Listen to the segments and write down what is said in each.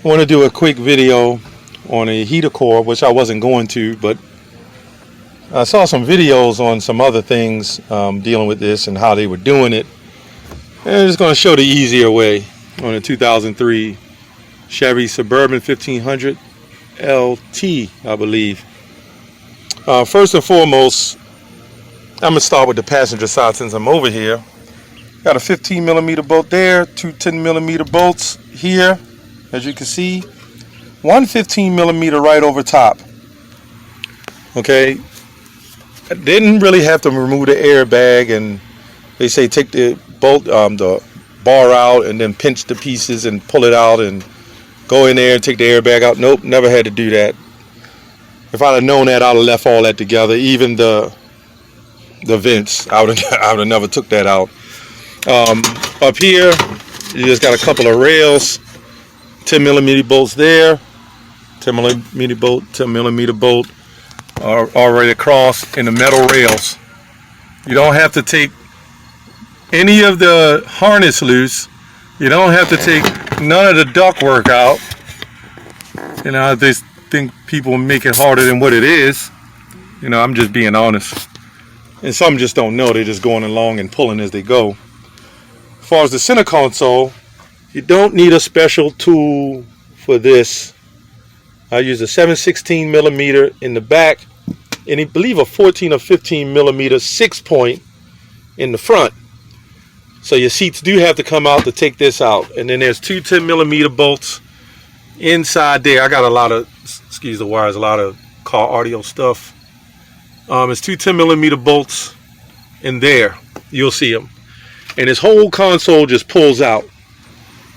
I want to do a quick video on a heater core, which I wasn't going to, but I saw some videos on some other things dealing with this and how they were doing it. And I'm just going to show the easier way on a 2003 Chevy Suburban 1500 LT, I believe. First and foremost, I'm going to start with the passenger side since I'm over here. Got a 15 millimeter bolt there, two 10 millimeter bolts here, as you can see. One 15 millimeter right over top. Okay, I didn't really have to remove the airbag, and they say take the bolt, the bar out, and then pinch the pieces and pull it out and go in there and take the airbag out. Nope, never had to do that. If I'd have known that, I'd have left all that together. Even the vents, I would have never took that out. Up here, you just got a couple of rails, 10 millimeter bolts there, 10 millimeter bolt already across in the metal rails. You don't have to take any of the harness loose. You don't have to take none of the ductwork out. You know, I just think people make it harder than what it is. You know, I'm just being honest. And some just don't know. They're just going along and pulling as they go. As far as the center console, you don't need a special tool for this. I use a 7/16 millimeter in the back, and I believe a 14 or 15 millimeter 6-point in the front. So your seats do have to come out to take this out. And then there's two 10 millimeter bolts inside there. I got a lot of, excuse the wires, a lot of car audio stuff. It's two 10 millimeter bolts in there. You'll see them. And this whole console just pulls out.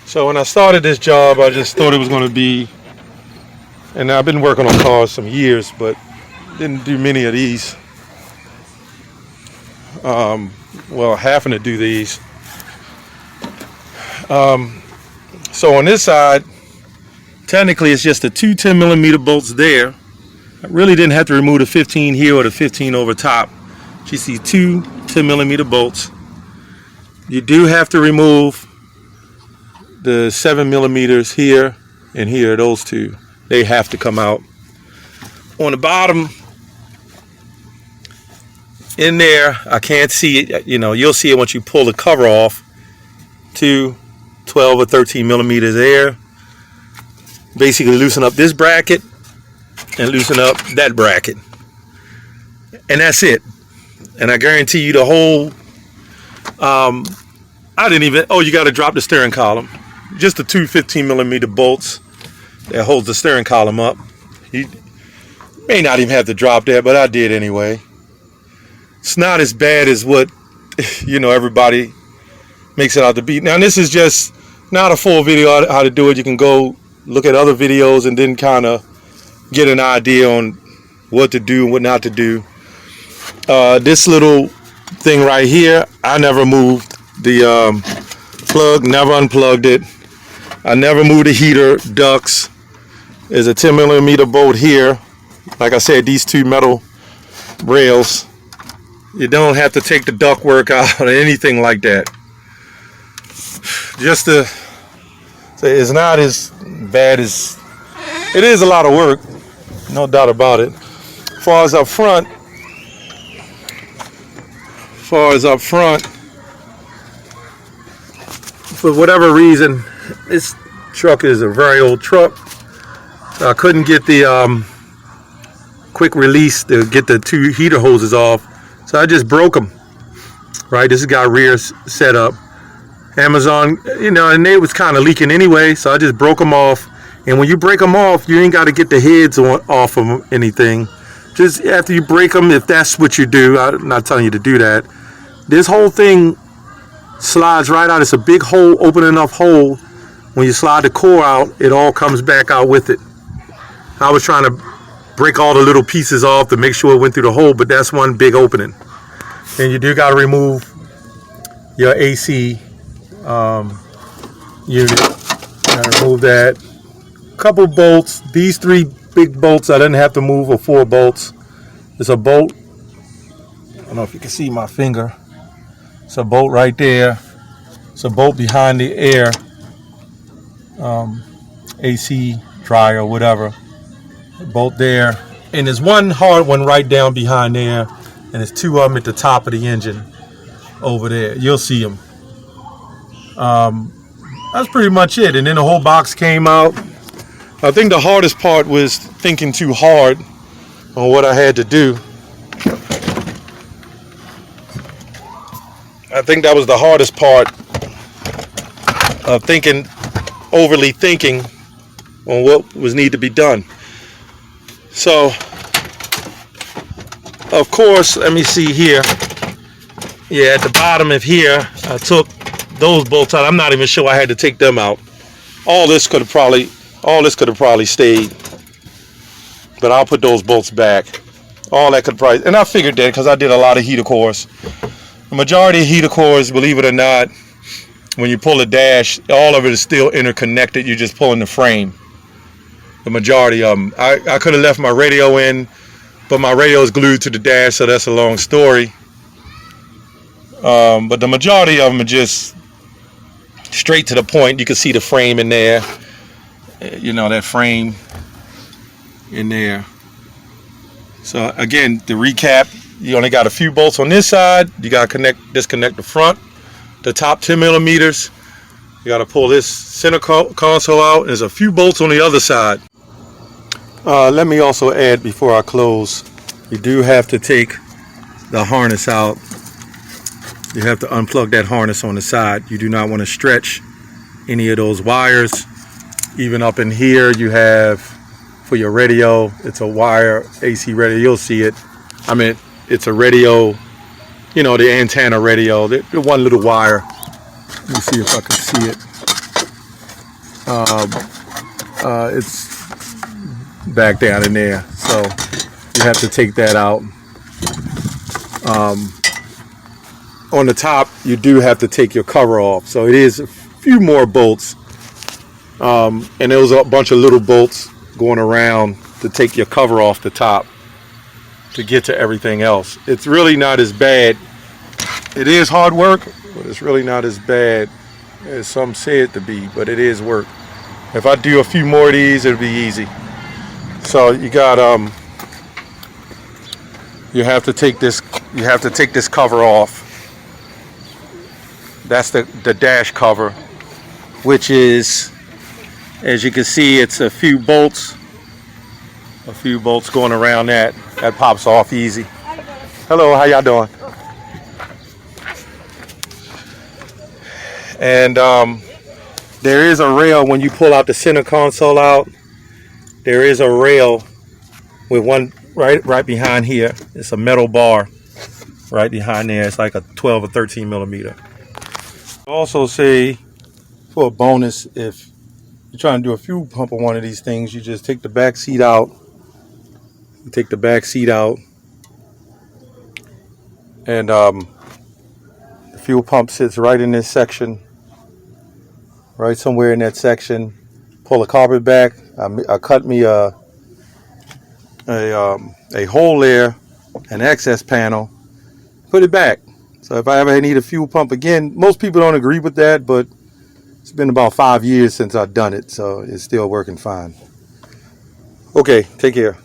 So when I started this job, I just thought it was going to be, and I've been working on cars some years, but didn't do many of these. Well, having to do these. So on this side, technically it's just the two 10 millimeter bolts there. I really didn't have to remove the 15 here or the 15 over top. You see two 10 millimeter bolts. You do have to remove the 7 millimeters here and here, those two. They have to come out. On the bottom, in there, I can't see it. You know, you'll see it once you pull the cover off. Two 12 or 13 millimeters there. Basically loosen up this bracket and loosen up that bracket. And that's it. And I guarantee you the whole, I didn't even, you got to drop the steering column. Just the two 15 millimeter bolts that holds the steering column up. You may not even have to drop that, but I did anyway. It's not as bad as what, you know, everybody makes it out to be. Now, this is just not a full video on how to do it. You can go look at other videos and then kind of get an idea on what to do and what not to do. This little thing right here, I never moved the plug, never unplugged it. I never moved the heater ducts. There's a 10 millimeter bolt here. Like I said, these two metal rails. You don't have to take the ductwork out or anything like that. Just to say, it's not as bad as it is. A lot of work, no doubt about it. As far as up front, for whatever reason, this truck is a very old truck. So I couldn't get the quick release to get the two heater hoses off. So I just broke them. Right, this has got rear set up. Amazon, you know, and they was kind of leaking anyway, so I just broke them off. And when you break them off, you ain't got to get the heads off of anything. Just after you break them, if that's what you do, I'm not telling you to do that. This whole thing slides right out. It's a big hole, open enough hole. When you slide the core out, it all comes back out with it. I was trying to break all the little pieces off to make sure it went through the hole, but that's one big opening. And you do got to remove your AC unit. Remove that. Couple bolts. These three big bolts I didn't have to move, or 4 bolts. There's a bolt. I don't know if you can see my finger. It's a bolt right there. It's a bolt behind the air AC dryer, whatever. Both there. And there's one hard one right down behind there. And there's two of them at the top of the engine over there. You'll see them. That's pretty much it. And then the whole box came out. I think the hardest part was thinking too hard on what I had to do. I think that was the hardest part of overly thinking on what was need to be done. So, of course, let me see here. Yeah, at the bottom of here, I took those bolts out. I'm not even sure I had to take them out. All this could have probably stayed, but I'll put those bolts back. All that could probably, and I figured that because I did a lot of heater cores. The majority of heater cores, believe it or not, when you pull the dash, all of it is still interconnected. You're just pulling the frame. The majority of them. I could have left my radio in, but my radio is glued to the dash, so that's a long story. But the majority of them are just straight to the point. You can see the frame in there. You know, that frame in there. So again, to recap, you only got a few bolts on this side. You got to disconnect the front, the top 10 millimeters. You got to pull this center console out. There's a few bolts on the other side. Let me also add before I close, you do have to take the harness out. You have to unplug that harness on the side. You do not want to stretch any of those wires. Even up in here, you have for your radio, it's a wire AC radio. You'll see it. I mean, it's a radio, you know, the antenna radio, the one little wire. Let me see if I can see it. It's back down in there, so you have to take that out. On the top, you do have to take your cover off, so it is a few more bolts, and there was a bunch of little bolts going around to take your cover off the top to get to everything else. It's really not as bad. It is hard work, but it's really not as bad as some say it to be, but it is work. If I do a few more of these, it'll be easy. So you got you have to take this cover off. That's the dash cover, which is, as you can see, it's a few bolts going around that pops off easy. Hello, how y'all doing? And there is a rail when you pull out the center console out. There is a rail with one right behind here. It's a metal bar right behind there. It's like a 12 or 13 millimeter. Also say, for a bonus, if you're trying to do a fuel pump on one of these things, you just take the back seat out. You take the back seat out, and the fuel pump sits right in this section, right somewhere in that section. Pull the carpet back. I cut me a hole there, an access panel. Put it back. So if I ever need a fuel pump again, most people don't agree with that, but it's been about 5 years since I've done it, so it's still working fine. Okay, take care.